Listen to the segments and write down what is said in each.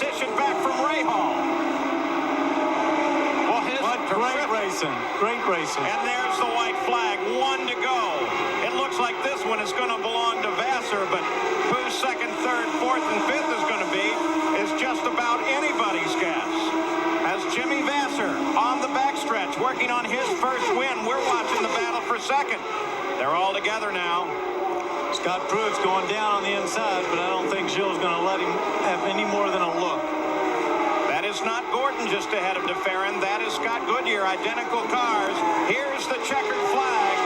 position back from Rahal. Well, great racing. Great racing. And there's the white flag. 1 to go. It looks like this one is going to belong to Vassar, but who's second, third, fourth, and fifth is going to be is just about anybody's guess. As Jimmy Vassar on the backstretch, working on his first win. We're watching the battle for second. They're all together now. Scott Pruitt's going down on the inside, but I don't think Gilles going to let him have any more than a look. That is not Gordon just ahead of DeFerrin. That is Scott Goodyear, identical cars. Here's the checkered flag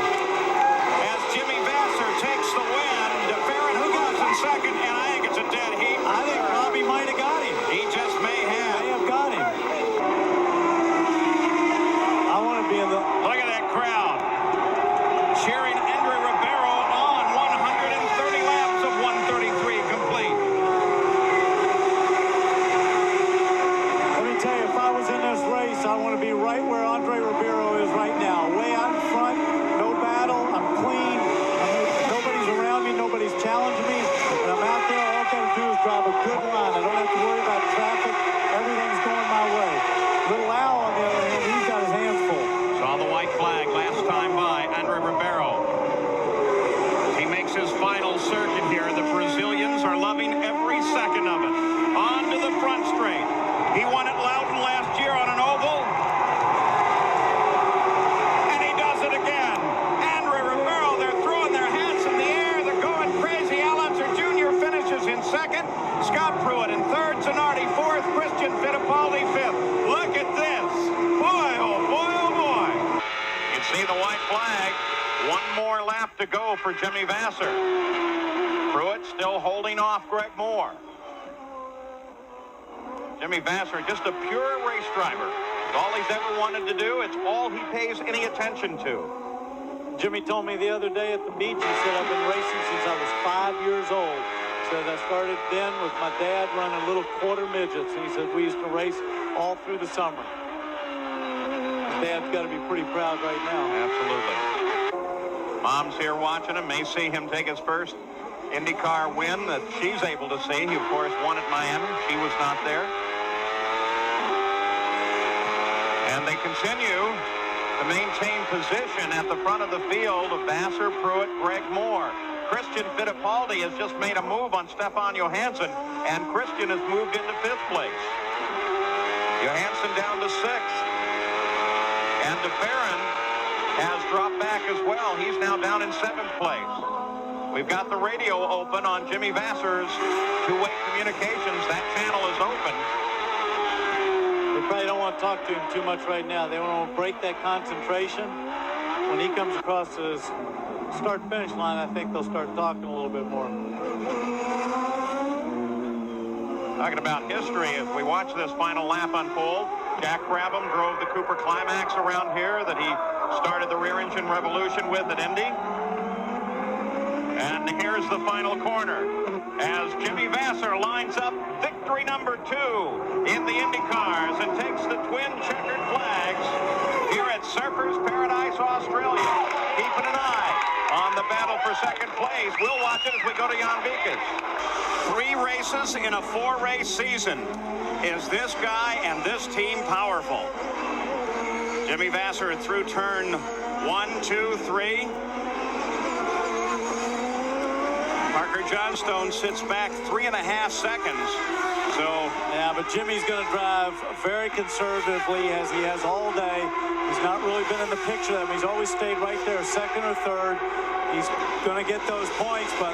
as Jimmy Vassar takes the win. DeFerrin who goes in second, and I think it's a dead heat. I think Robbie might have got him. He just may have. May have got him. I want to be in the... Look at that crowd cheering Andre Ribeiro on. 130 laps of 133 complete. Let me tell you, if I was in this race, I want to be right where Andre Ribeiro is right now. Way out in front, no battle, I'm clean. Nobody's around me, nobody's challenging me. And I'm out there, all I've got to do is drive a good line. I don't have to worry about traffic. Everything's going my way. Little Al, on the other hand, he's got his hands full. Saw the white flag last time by Andre Ribeiro. He makes his final circuit here. The Brazilians are loving every second of it. On to the front straight. He won at Loudon last year on an oval. And he does it again. Andre Ribeiro, they're throwing their hats in the air. They're going crazy. Unser Jr. finishes in second. Scott Pruitt in third. Zanardi fourth. Christian Fittipaldi fifth. Look at this. Boy, oh boy, oh boy. You see the white flag. One more lap to go for Jimmy Vassar. Pruitt still holding off Greg Moore. Jimmy Vassar, just a pure race driver. It's all he's ever wanted to do. It's all he pays any attention to. Jimmy told me the other day at the beach, he said, I've been racing since I was 5 years old. He said, I started then with my dad running little quarter midgets. And he said, we used to race all through the summer. His dad's got to be pretty proud right now. Absolutely. Mom's here watching him. May see him take his first IndyCar win that she's able to see. He, of course, won at Miami. She was not there. And they continue to maintain position at the front of the field of Vassar, Pruitt, Greg Moore. Christian Fittipaldi has just made a move on Stefan Johansson, and Christian has moved into 5th place. Johansson down to 6th. And DeFerrin has dropped back as well. He's now down in 7th place. We've got the radio open on Jimmy Vassar's two-way communications. That channel is open. They probably don't want to talk to him too much right now. They want to break that concentration. When he comes across the start-finish line, I think they'll start talking a little bit more. Talking about history, as we watch this final lap unfold, Jack Brabham drove the Cooper Climax around here that he started the rear engine revolution with at Indy. And here's the final corner as Jimmy Vassar lines up victory number 2 in the IndyCars and takes the twin checkered flags here at Surfers Paradise, Australia. Keeping an eye on the battle for second place. We'll watch it as we go to Jan Beekes. 3 races in a 4-race season. Is this guy and this team powerful? Jimmy Vassar through turn 1, 2, 3. Parker Johnstone sits back 3.5 seconds. So, yeah, but Jimmy's going to drive very conservatively as he has all day. He's not really been in the picture. He's always stayed right there, second or third. He's going to get those points, but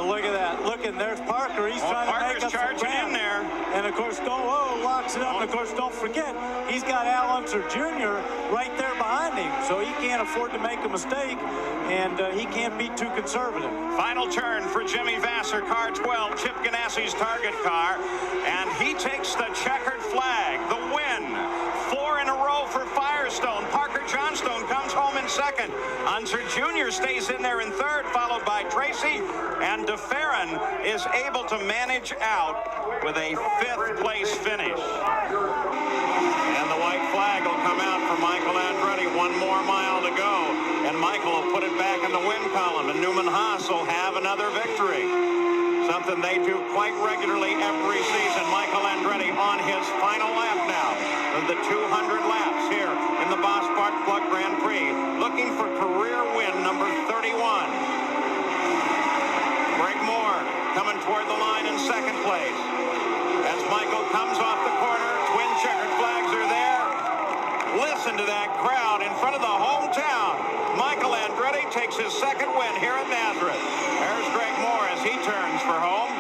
look at that. Look, and there's Parker. He's trying to make up charging in there. And, of course, locks it up. And, of course, don't forget, he's got Unser Jr. right there behind him, so he can't afford to make a mistake, and he can't be too conservative. Final turn for Jimmy Vassar, car 12, Chip Ganassi's target car, and he takes the checkered flag, the win. 4 in a row for Firestone. Parker Johnstone comes home in second. Unser Jr. stays in there in third, followed by Tracy, and DeFerrin is able to manage out with a 5th place finish. And the white flag will come out for Michael Andretti. 1 more mile to go, and Michael will put it back in the win column, and Newman Haas will have another victory. something they do quite regularly every season. Michael Andretti on his final lap now of the 200 laps here in the Boss Park Plug Grand Prix, looking for career win number 31. Greg Moore coming toward the line in second place. As Michael comes off the corner, twin checkered flags are there. Listen to that crowd in front of the hometown. Michael Andretti takes his second win here at Nazareth. There's Greg Moore as he turns for home.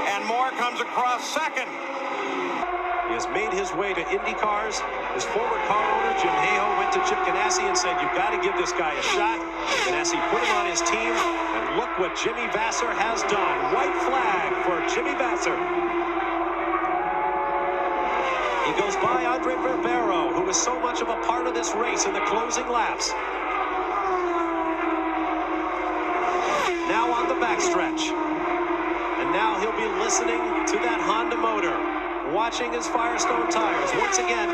And Moore comes across second. He has made his way to IndyCars. His former car owner, Jim Hayhoe, went to Chip Ganassi and said, you've got to give this guy a shot. Ganassi put him on his team, and look what Jimmy Vassar has done. White flag for Jimmy Vassar. He goes by Ribeiro, who was so much of a part of this race in the closing laps. Now on the backstretch. And now he'll be listening to that Honda motor, watching his Firestone tires. Once again,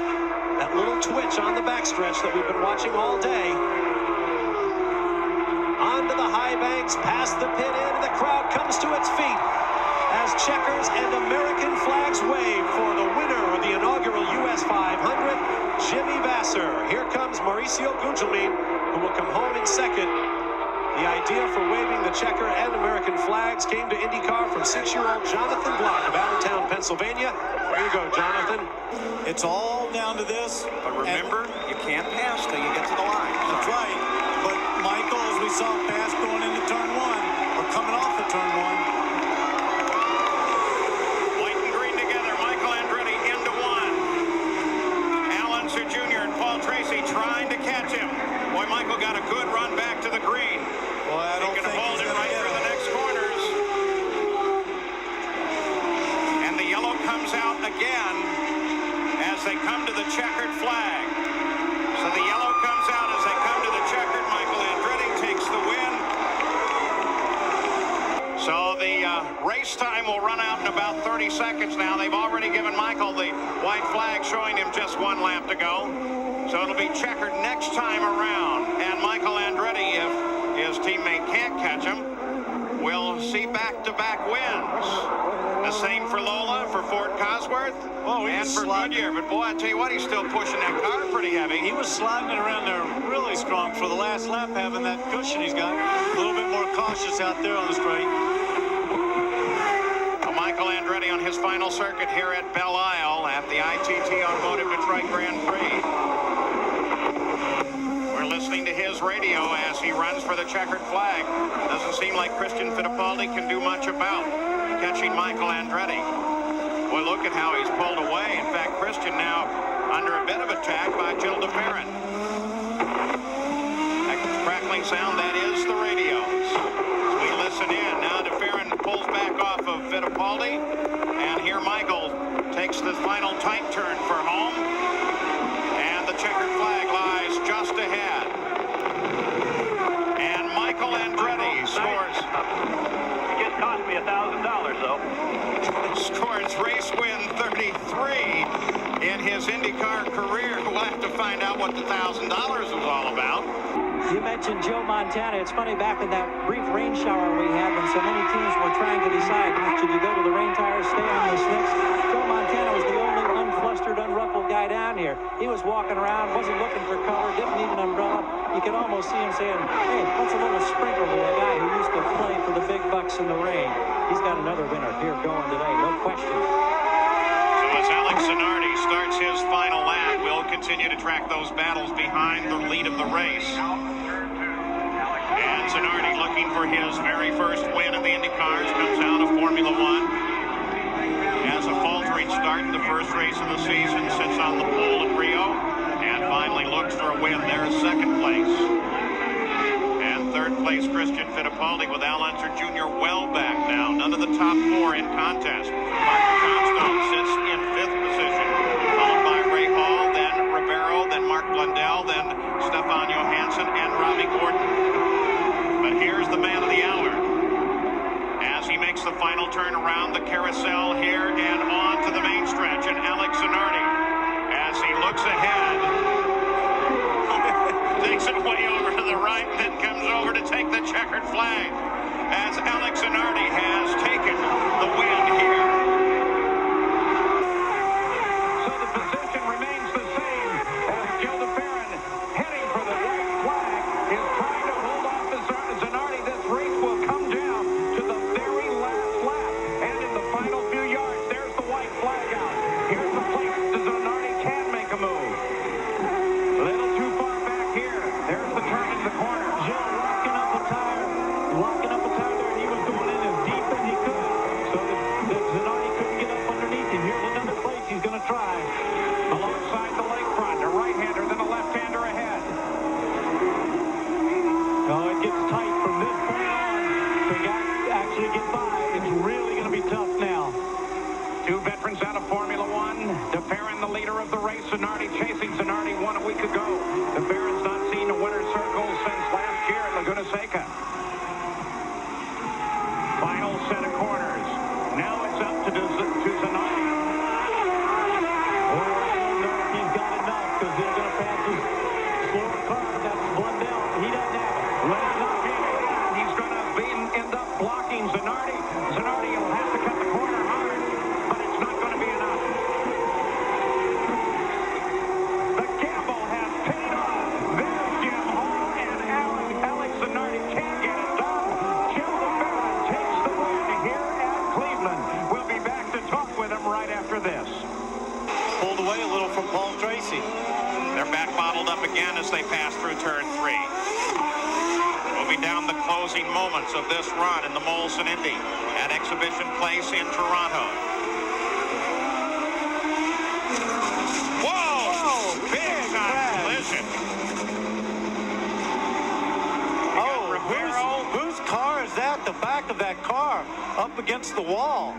that little twitch on the backstretch that we've been watching all day. Onto the high banks, past the pit in, and the crowd comes to its feet as checkers and American flags wave for the winner of the inaugural US 500, Jimmy Vassar. Here comes Mauricio Gugelmin, who will come home in second. The idea for waving the checker and American flags came to IndyCar from 6-year-old Jonathan Block of Allentown, Pennsylvania. There you go, Jonathan. It's all down to this. But remember, you can't pass till you get to the line. That's right. But Michael, as we saw pass going into turn one, or coming off of turn one. White and green together. Michael Andretti into one. Unser Jr. and Paul Tracy trying to catch him. Boy, Michael got a good run back to the green. Well, I don't think hold it right through the next corners. And the yellow comes out again as they come to the checkered flag. So the yellow comes out as they come to the checkered. Michael Andretti takes the win. So the race time will run out in about 30 seconds now. They've already given Michael the white flag showing him just one lap to go. So it'll be checkered next time around. And Michael Andretti, if his teammate can't catch him, we'll see back-to-back wins. The same for Lola, for Ford Cosworth, and for Goodyear. But boy, I tell you what, he's still pushing that car pretty heavy. He was sliding it around there really strong for the last lap, having that cushion he's got. A little bit more cautious out there on the straight. Well, Michael Andretti on his final circuit here at Belle Isle at the ITT Automotive Detroit Grand Prix. Listening to his radio as he runs for the checkered flag. Doesn't seem like Christian Fittipaldi can do much about catching Michael Andretti. Boy, look at how he's pulled away. In fact, Christian now under a bit of attack by Jill DeFerrin. That crackling sound, that is the radios. As we listen in, now DeFerrin pulls back off of Fittipaldi, and here Michael takes the final tight turn for home, and the checkered flag lies just ahead. And Michael Andretti scores. It just cost me $1,000, though. Scores race win 33 in his IndyCar career. We'll have to find out what the $1,000 was all about. You mentioned Joe Montana. It's funny, back in that brief rain shower we had when so many teams were trying to decide, should you go to the rain tires, stay on the slicks? Joe Montana was the only unflustered, unruffled guy down here. He was walking around, wasn't looking for cover, didn't need an umbrella. You could almost see him saying, hey, what's a little sprinkle to a guy who used to play for the big bucks in the rain? He's got another winner here going today, no question. So as Alex Zanardi starts his final lap, we'll continue to track those battles behind the lead of the race. And Zanardi looking for his very first win in the IndyCars, comes out of Formula One. Has a faltering start in the first race of the season, sits on the pole at Rio, and finally looks for a win there in second place. And third place, Christian Fittipaldi with Unser Jr. well back now. None of the top four in contest. Mark Johnstone sits in fifth position, followed by Ray Hall, then Ribeiro, then Mark Blundell, then Stefan Johansson, and Robbie Gordon. But here's the man of the hour as he makes the final turn around the carousel here and on to the main stretch. And Alex Zanardi, as he looks ahead, takes it way over to the right and then comes over to take the checkered flag as Alex Zanardi has taken set of corners. Now it's up to Zanardi. Oh, I don't know if he's got enough because they're going to pass his slower car. That's Blundell. He doesn't have it. Let's not be again. He's going to end up blocking Zanardi. Zanardi will have to cut the corner hard, but it's not going to be enough. The gamble has paid off. There's Jim Hall and Alex Zanardi can't get it done. Jim LeBaron takes the win here at Cleveland. We'll be back to talk with him right after this. Pulled away a little from Paul Tracy. They're back bottled up again as they pass through turn 3. Moving down the closing moments of this run in the Molson Indy at Exhibition Place in Toronto. Whoa! Big time collision. Oh, whose car is that? The back of that car up against the wall.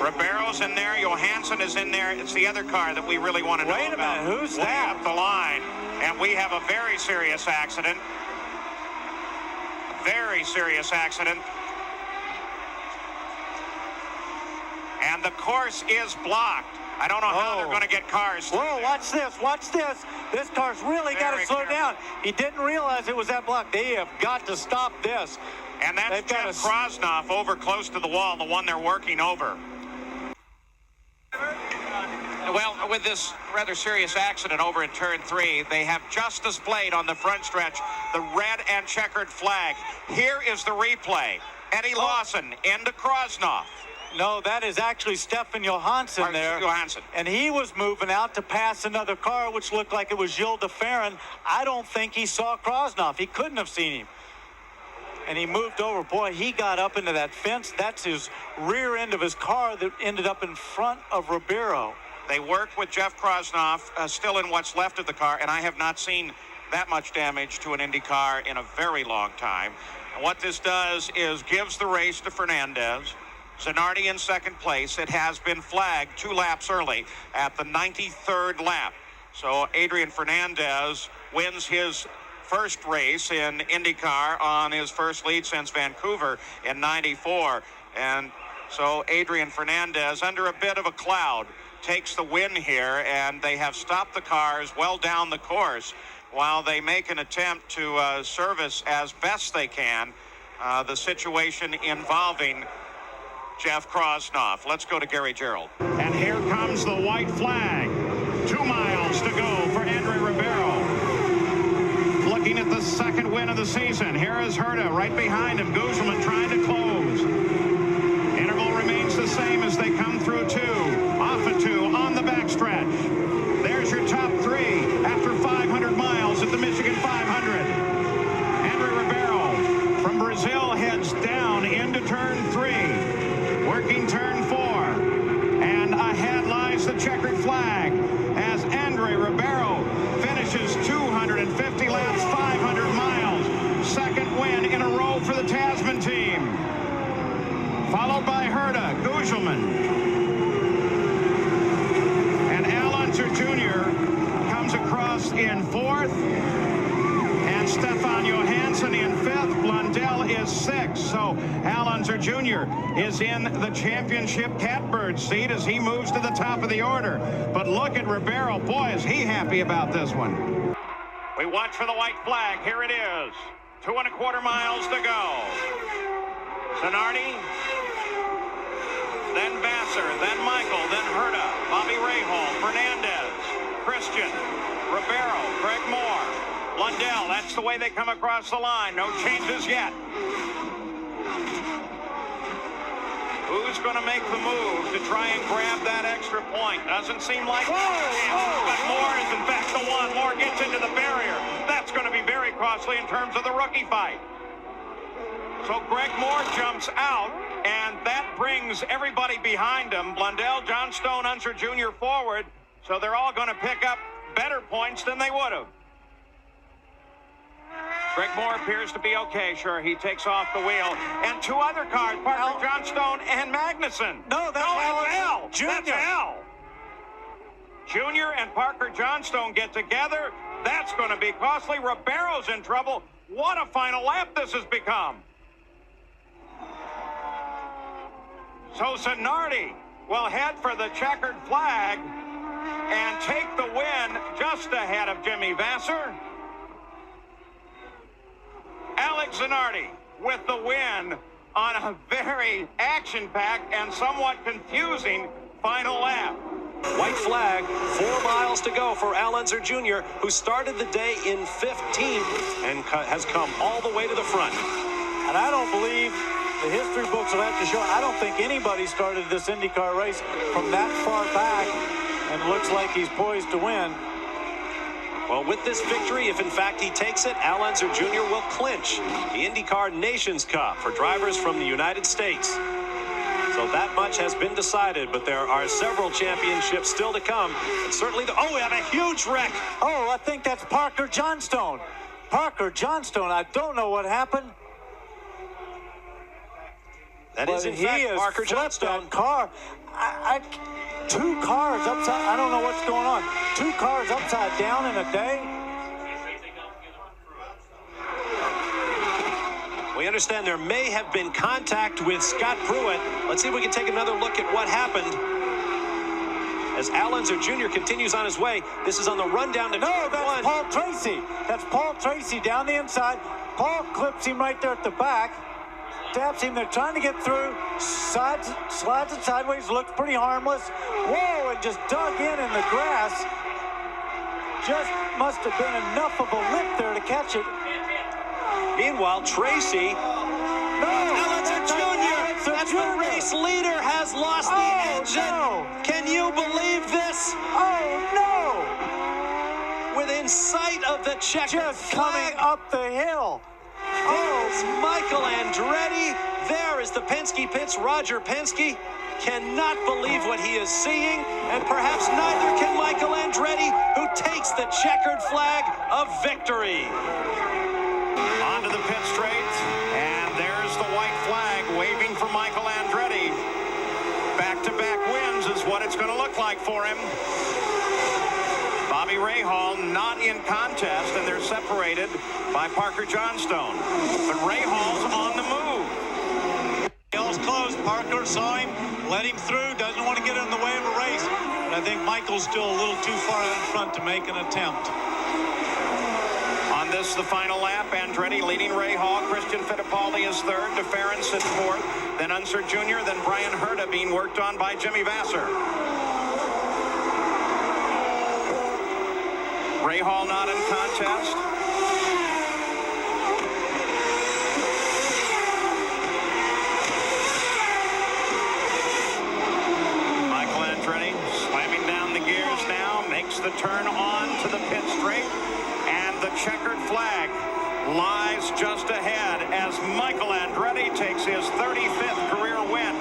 Ribeiro's in there. Johansson is in there. It's the other car that we really want to know about. Wait a minute. Who's way that? Up the line. And we have a very serious accident. Very serious accident. And the course is blocked. I don't know how they're going to get cars through Whoa, there. watch this. Watch this. This car's really got to Very slow careful. down. He didn't realize it was that block. They have got to stop this. And that's They've got Jeff to- Krosnoff over close to the wall, the one they're working over. Well, with this rather serious accident over in turn 3, they have just displayed on the front stretch the red and checkered flag. Here is the replay. Eddie Lawson into Krosnoff. No, that is actually Stefan Johansson there. Johansson. And he was moving out to pass another car, which looked like it was Gilles de Ferran. I don't think he saw Krosnoff. He couldn't have seen him. And he moved over. Boy, he got up into that fence. That's his rear end of his car that ended up in front of Ribeiro. They work with Jeff Krosnoff still in what's left of the car, and I have not seen that much damage to an Indy car in a very long time. And what this does is gives the race to Fernandez. Zanardi in second place. It has been flagged 2 laps early at the 93rd lap. So Adrian Fernandez wins his first race in IndyCar on his first lead since Vancouver in '94. And so Adrian Fernandez, under a bit of a cloud, takes the win here, and they have stopped the cars well down the course while they make an attempt to service as best they can the situation involving Jeff Krosnoff. Let's go to Gary Gerald. And here comes the white flag. 2 miles to go for Andre Ribeiro. Looking at the second win of the season. Here is Herta right behind him. Guzman trying to close. Interval remains the same as they come through 2. Off a 2 on the backstretch. There's your top 3 after 500 miles at the Michigan 500. Andre Ribeiro from Brazil heads down into turn 3. Working turn 4. And ahead lies the checkered flag as Andre Ribeiro finishes 250 laps, 500 miles. Second win in a row for the Tasman team. Followed by Herta, Guzman. And Unser Jr. comes across in 4th. And Stefan Johansson in 5th. Blundell is 6th. So Unser Jr. is in the championship catbird seat as he moves to the top of the order. But look at Ribeiro. Boy, is he happy about this one. We watch for the white flag. Here it is. 2¼ miles to go. Zanardi, then Vassar, then Michael, then Herta, Bobby Rahal, Fernandez, Christian, Ribeiro, Greg Moore, Blundell. That's the way they come across the line. No changes yet. Who's going to make the move to try and grab that extra point? Doesn't seem like it. But Moore is in fact the one. Moore gets into the barrier. That's going to be very costly in terms of the rookie fight. So Greg Moore jumps out, and that brings everybody behind him. Blundell, Johnstone, Unser Jr. forward. So they're all going to pick up better points than they would have. Greg Moore appears to be okay. Sure, he takes off the wheel. And 2 other cars, Parker Johnstone and Magnuson. No, that's L. Jr. That's L. Jr. and Parker Johnstone get together. That's going to be costly. Ribeiro's in trouble. What a final lap this has become. So Zanardi will head for the checkered flag and take the win just ahead of Jimmy Vassar. Alex Zanardi with the win on a very action-packed and somewhat confusing final lap. White flag, 4 miles to go for Unser Jr., who started the day in 15th and has come all the way to the front. And I don't believe the history books will have to show. I don't think anybody started this IndyCar race from that far back, and looks like he's poised to win. Well, with this victory, if in fact he takes it, Unser Jr. will clinch the IndyCar Nations Cup for drivers from the United States. So that much has been decided, but there are several championships still to come. And certainly we had a huge wreck. Oh, I think that's Parker Johnstone. Parker Johnstone, I don't know what happened. That is in fact Parker Johnstone. That car. Two cars upside, I don't know what's going on. 2 cars upside down in a day. We understand there may have been contact with Scott Pruitt. Let's see if we can take another look at what happened as Unser Jr. continues on his way. This is on the rundown to No, that's Paul Tracy. That's Paul Tracy down the inside. Paul clips him right there at the back. Taps him. They're trying to get through. Slides it sideways. Looks pretty harmless. Whoa, and just dug in the grass. Just must have been enough of a lip there to catch it. Meanwhile, Tracy, Unser Jr., that's the race leader, has lost the engine. No. Can you believe this? Oh, no. Within sight of the checkered Just flag. coming up the hill. There's Michael Andretti. There is the Penske pits. Roger Penske cannot believe what he is seeing, and perhaps neither can Michael Andretti, who takes the checkered flag of victory. Onto the pit straight, and there's the white flag waving for Michael Andretti. Back-to-back wins is what it's going to look like for him. Bobby Rahal not in contest, and they're separated by Parker Johnstone. But Rahal's on the move. Hill's close. Parker saw him, let him through, doesn't want to get in the way of a race. But I think Michael's still a little too far out in front to make an attempt. On this, the final lap, Andretti leading Rahal. Christian Fittipaldi is third. DeFerence is fourth. Then Unser Jr., then Brian Herta being worked on by Jimmy Vassar. Rahal not in contest. Michael Andretti slamming down the gears now, makes the turn on to the pit straight, and the checkered flag lies just ahead as Michael Andretti takes his 35th career win,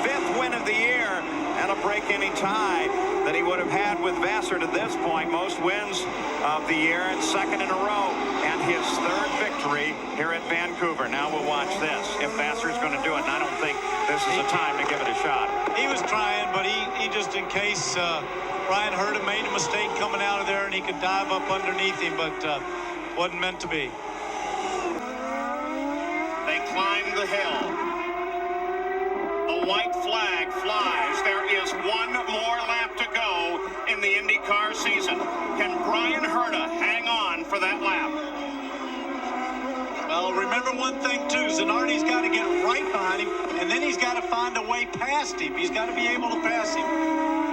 5th win of the year, and a break any tie that he would have had with Vassar to this point. Most wins of the year and 2nd in a row, and his 3rd victory here at Vancouver. Now we'll watch this, if Vassar's going to do it, and I don't think this is a time to give it a shot. He was trying, but he just, in case Brian Herta made a mistake coming out of there, and he could dive up underneath him, but wasn't meant to be. They climb the hill. The white flag flies. There is one more lap to go in the IndyCar season. Can Brian Herta hang on for that lap? Well, remember one thing, too. Zanardi's got to get right behind him, and then he's got to find a way past him. He's got to be able to pass him.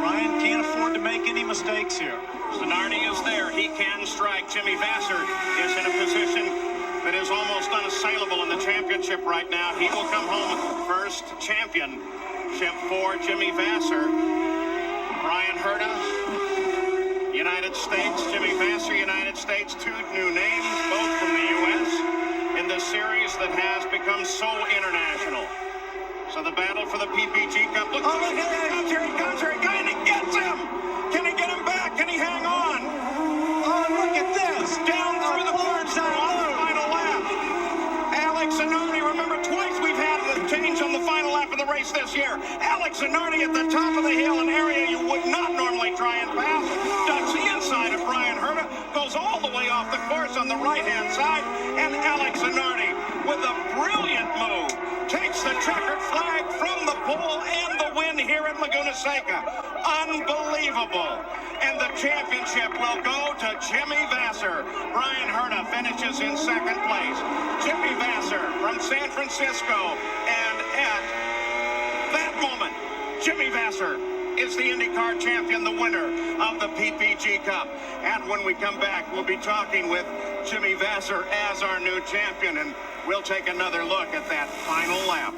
Brian can't afford to make any mistakes here. Zanardi is there. He can strike. Jimmy Vassar is in a position that is almost unassailable in the championship right now. He will come home first championship for Jimmy Vassar. Brian Herta, United States. Jimmy Vassar, United States. 2 new names, both from the U.S. in this series that has become so international. So the battle for the PPG Cup. Look, here he comes, and he gets him. Can he get him back? Can he hang on? Oh, look at this. Down through the boards on the final lap. Alex Zanardi, remember, twice we've had the change on the final lap of the race this year. Alex Zanardi at the top of the hill, an area you would not normally try and pass. Ducks the inside of Brian Herta, goes all the way off the course on the right-hand side, and Alex Zanardi, with a brilliant move, takes the checkered flag from the pole and the Laguna Seca. Unbelievable. And the championship will go to Jimmy Vassar. Brian Herta finishes in second place. Jimmy Vassar from San Francisco. And at that moment, Jimmy Vassar is the IndyCar champion, the winner of the PPG Cup. And when we come back, we'll be talking with Jimmy Vassar as our new champion, and we'll take another look at that final lap.